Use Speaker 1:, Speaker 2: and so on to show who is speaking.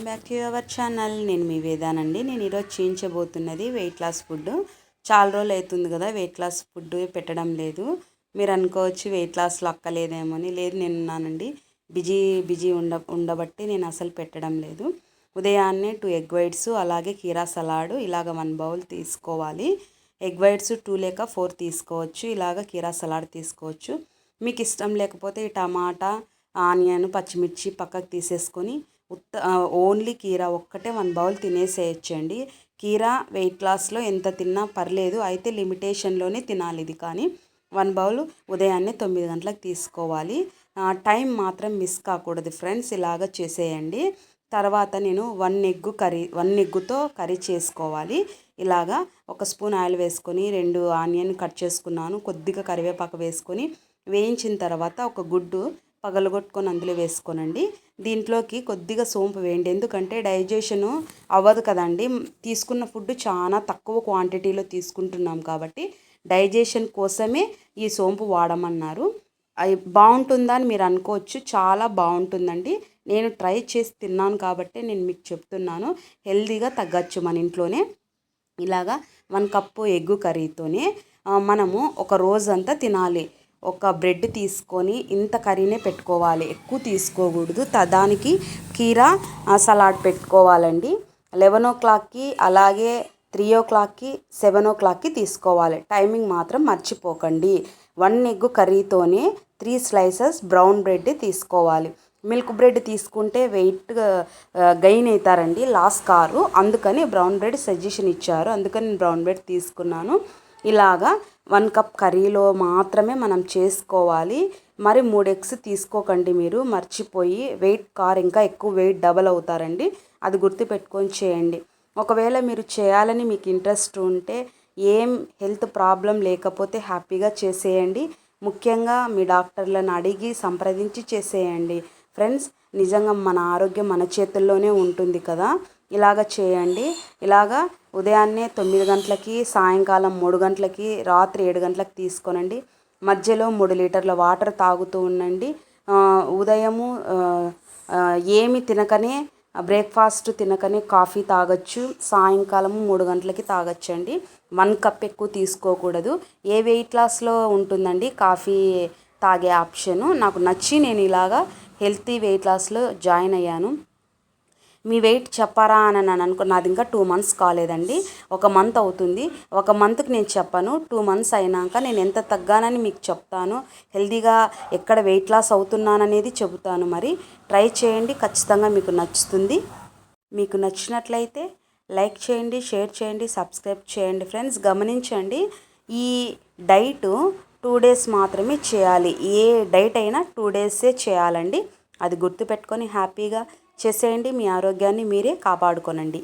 Speaker 1: Back to our channel. నేను మీ వేదానండి. నేను ఈరోజు చేయించబోతున్నది వెయిట్ లాస్ ఫుడ్. చాలా రోజులు అవుతుంది కదా వెయిట్ లాస్ ఫుడ్ పెట్టడం లేదు. మీరు అనుకోవచ్చు వెయిట్ లాస్లో అక్కలేదేమో అని. లేదు, నేను ఉన్నానండి. బిజీ ఉండబట్టి నేను అసలు పెట్టడం లేదు. ఉదయాన్నే 2 ఎగ్ వైట్స్ అలాగే కీరా సలాడ్ ఇలాగ 1 బౌల్ తీసుకోవాలి. ఎగ్ వైట్స్ 2 లేక 4 తీసుకోవచ్చు. ఇలాగ కీరా సలాడ్ తీసుకోవచ్చు. మీకు ఇష్టం లేకపోతే ఈ టమాటా, ఆనియన్, పచ్చిమిర్చి పక్కకు తీసేసుకొని ఓన్లీ కీరా ఒక్కటే 1 బౌల్ తినేసేయచ్చండి. కీరా వెయిట్ లాస్లో ఎంత తిన్నా పర్లేదు, అయితే లిమిటేషన్లోనే తినాలి ఇది. కానీ 1 బౌల్ ఉదయాన్నే 9 గంటలకు తీసుకోవాలి. టైం మాత్రం మిస్ కాకూడదు ఫ్రెండ్స్. ఇలాగ చేసేయండి. తర్వాత నేను 1 ఎగ్గుతో కర్రీ చేసుకోవాలి. ఇలాగా 1 స్పూన్ ఆయిల్ వేసుకొని 2 ఆనియన్ కట్ చేసుకున్నాను. కొద్దిగా కరివేపాకు వేసుకొని వేయించిన తర్వాత 1 గుడ్డు పగలగొట్టుకొని అందులో వేసుకోనండి. దీంట్లోకి కొద్దిగా సోంపు వేయండి, ఎందుకంటే డైజెషను అవ్వదు కదండి. తీసుకున్న ఫుడ్ చాలా తక్కువ క్వాంటిటీలో తీసుకుంటున్నాం కాబట్టి డైజెషన్ కోసమే ఈ సోంపు వాడమన్నారు. అది బాగుంటుందా అని మీరు అనుకోవచ్చు. చాలా బాగుంటుందండి. నేను ట్రై చేసి తిన్నాను కాబట్టి నేను మీకు చెప్తున్నాను. హెల్తీగా తగ్గచ్చు మన ఇంట్లోనే. ఇలాగా 1 కప్పు ఎగ్గు కర్రీతోనే మనము ఒక రోజంతా తినాలి. ఒక బ్రెడ్ తీసుకొని ఇంత కర్రీనే పెట్టుకోవాలి, ఎక్కువ తీసుకోకూడదు. దానికి కీరా సలాడ్ పెట్టుకోవాలండి. 11 అలాగే 3 7 తీసుకోవాలి. టైమింగ్ మాత్రం మర్చిపోకండి. 1 ఎగ్ కర్రీతోనే 3 స్లైసెస్ బ్రౌన్ బ్రెడ్ తీసుకోవాలి. మిల్క్ బ్రెడ్ తీసుకుంటే వెయిట్ గెయిన్ అవుతారండి, లాస్ కారు. అందుకని బ్రౌన్ బ్రెడ్ సజెషన్ ఇచ్చారు, అందుకని నేను బ్రౌన్ బ్రెడ్ తీసుకున్నాను. ఇలాగా 1 కప్ కర్రీలో మాత్రమే మనం చేసుకోవాలి. మరి 3 ఎగ్స్ తీసుకోకండి మీరు, మర్చిపోయి ఇంకా ఎక్కువ వెయిట్ డబల్ అవుతారండి. అది గుర్తుపెట్టుకొని చేయండి. ఒకవేళ మీరు చేయాలని మీకు ఇంట్రెస్ట్ ఉంటే, ఏం హెల్త్ ప్రాబ్లం లేకపోతే హ్యాపీగా చేసేయండి. ముఖ్యంగా మీ డాక్టర్లను అడిగి సంప్రదించి చేసేయండి ఫ్రెండ్స్. నిజంగా మన ఆరోగ్యం మన చేతుల్లోనే ఉంటుంది కదా. ఇలాగ చేయండి. ఇలాగా ఉదయాన్నే 9 గంటలకి, సాయంకాలం 3 గంటలకి, రాత్రి 7 గంటలకు తీసుకోనండి. మధ్యలో 3 లీటర్ల వాటర్ తాగుతూ ఉండండి. ఉదయము ఏమి తినకనే, బ్రేక్ఫాస్ట్ తినకనే కాఫీ తాగొచ్చు. సాయంకాలం 3 గంటలకి తాగొచ్చండి. 1 కప్ ఎక్కువ తీసుకోకూడదు. ఏ వెయిట్ లాస్లో ఉంటుందండి కాఫీ తాగే ఆప్షను. నాకు నచ్చి నేను ఇలాగా హెల్తీ వెయిట్ లాస్లో జాయిన్ అయ్యాను. మీ వెయిట్ చెప్పారా అని నాది ఇంకా 2 మంత్స్ కాలేదండి. 1 మంత్ అవుతుంది. 1 మంత్కి నేను చెప్పను, 2 మంత్స్ అయినాక నేను ఎంత తగ్గానని మీకు చెప్తాను. హెల్తీగా ఎక్కడ వెయిట్ లాస్ అవుతున్నాననేది చెబుతాను. మరి ట్రై చేయండి, ఖచ్చితంగా మీకు నచ్చుతుంది. మీకు నచ్చినట్లయితే లైక్ చేయండి, షేర్ చేయండి, సబ్స్క్రైబ్ చేయండి ఫ్రెండ్స్. గమనించండి, ఈ డైట్ 2 డేస్ మాత్రమే చేయాలి. ఏ డైట్ అయినా 2 డేసే చేయాలండి. అది గుర్తుపెట్టుకొని హ్యాపీగా చేసేయండి. మీ ఆరోగ్యాన్ని మీరే కాపాడుకోనండి.